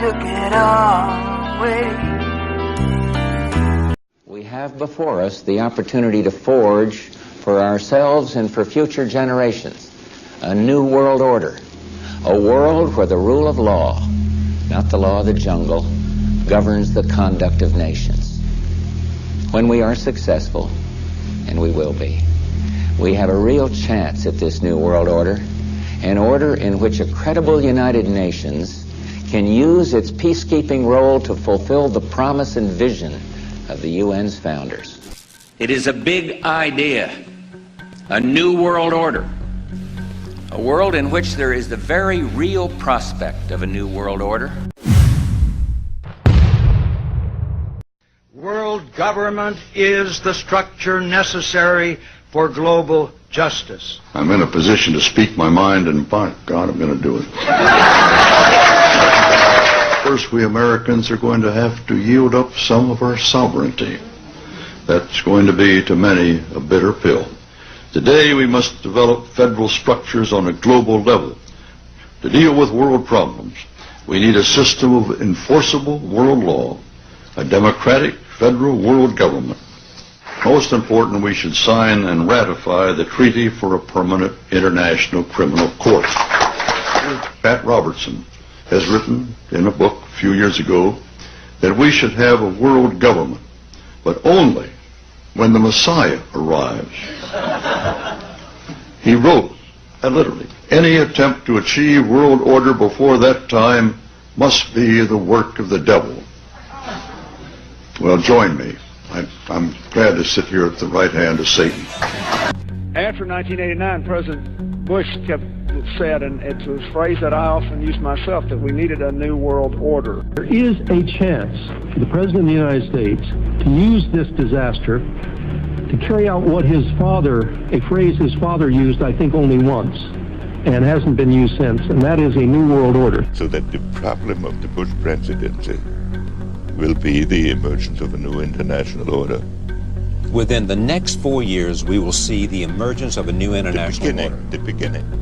took it all away. We have before us the opportunity to forge for ourselves and for future generations a new world order, a world where the rule of law, not the law of the jungle, governs the conduct of nations. When we are successful, and we will be, we have a real chance at this new world order, an order in which a credible United Nations can use its peacekeeping role to fulfill the promise and vision of the UN's founders. It is a big idea, a new world order, a world in which there is the very real prospect of a new world order. World government is the structure necessary for global justice. I'm in a position to speak my mind, and by God, I'm going to do it. First, we Americans are going to have to yield up some of our sovereignty. That's going to be, to many, a bitter pill. Today, we must develop federal structures on a global level. To deal with world problems, we need a system of enforceable world law, a democratic federal world government. Most important, we should sign and ratify the Treaty for a Permanent International Criminal Court. Pat Robertson has written in a book a few years ago that we should have a world government, but only when the Messiah arrives. He wrote, literally, any attempt to achieve world order before that time must be the work of the devil. Well, join me. I'm glad to sit here at the right hand of Satan. After 1989, President Bush said, and it's a phrase that I often use myself, that we needed a new world order. There is a chance for the President of the United States to use this disaster to carry out what his father, a phrase his father used, I think, only once, and hasn't been used since, and that is a new world order. So that the problem of the Bush presidency will be the emergence of a new international order. Within the next 4 years, we will see the emergence of a new international order. The beginning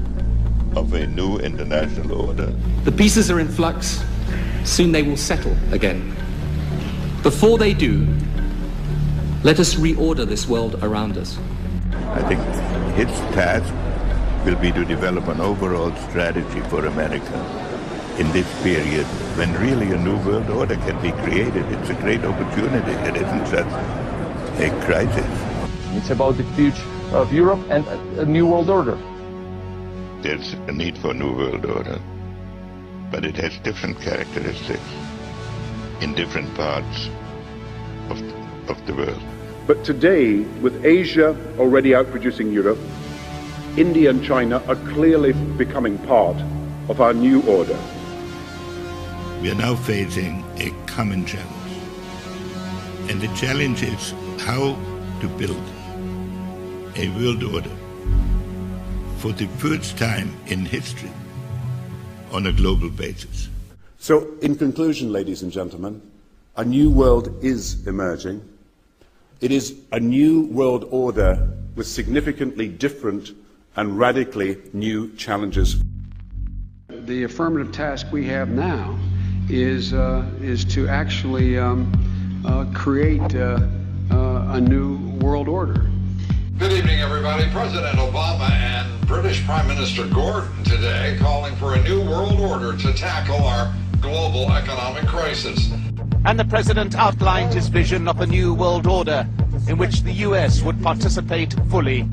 of a new international order. The pieces are in flux. Soon they will settle again. Before they do, let us reorder this world around us. I think his task will be to develop an overall strategy for America in this period when really a new world order can be created. It's a great opportunity. It isn't just a crisis. It's about the future of Europe and a new world order. There's a need for a new world order, but it has different characteristics in different parts of the world. But today, with Asia already outproducing Europe, India and China are clearly becoming part of our new order. We are now facing a common challenge. And the challenge is how to build a world order for the first time in history on a global basis. So, in conclusion, ladies and gentlemen, a new world is emerging. It is a new world order with significantly different and radically new challenges. The affirmative task we have now is to actually create a new world order. Good evening, everybody. President Obama and British Prime Minister Gordon today calling for a new world order to tackle our global economic crisis. And the president outlined his vision of a new world order in which the U.S. would participate fully.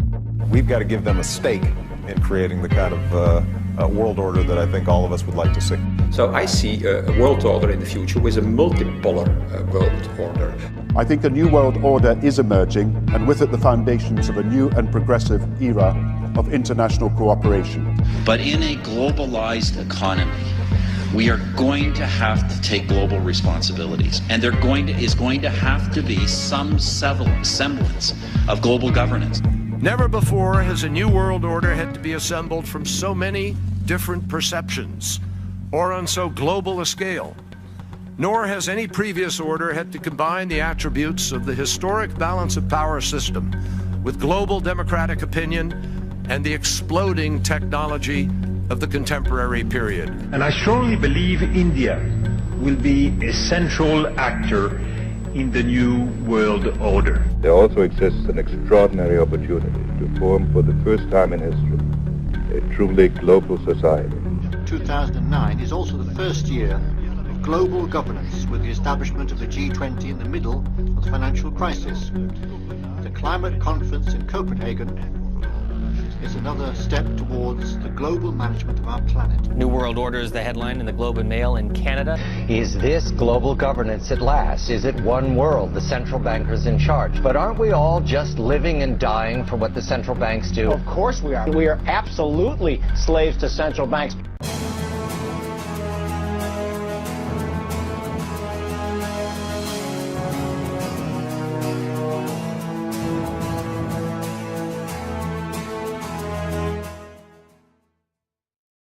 We've got to give them a stake in creating the kind of world order that I think all of us would like to see. So I see a world order in the future with a multipolar world order. I think a new world order is emerging, and with it the foundations of a new and progressive era of international cooperation. But in a globalized economy, we are going to have to take global responsibilities, and there is going to have to be some semblance of global governance. Never before has a new world order had to be assembled from so many different perceptions, or on so global a scale. Nor has any previous order had to combine the attributes of the historic balance of power system with global democratic opinion and the exploding technology of the contemporary period. And I strongly believe India will be a central actor in the new world order. There also exists an extraordinary opportunity to form for the first time in history a truly global society. 2009 is also the first year of global governance, with the establishment of the G20 in the middle of the financial crisis. The climate conference in Copenhagen is another step towards the global management of our planet. New World Order is the headline in the Globe and Mail in Canada. Is this global governance at last? Is it one world, the central bankers in charge? But aren't we all just living and dying for what the central banks do? Of course we are. We are absolutely slaves to central banks.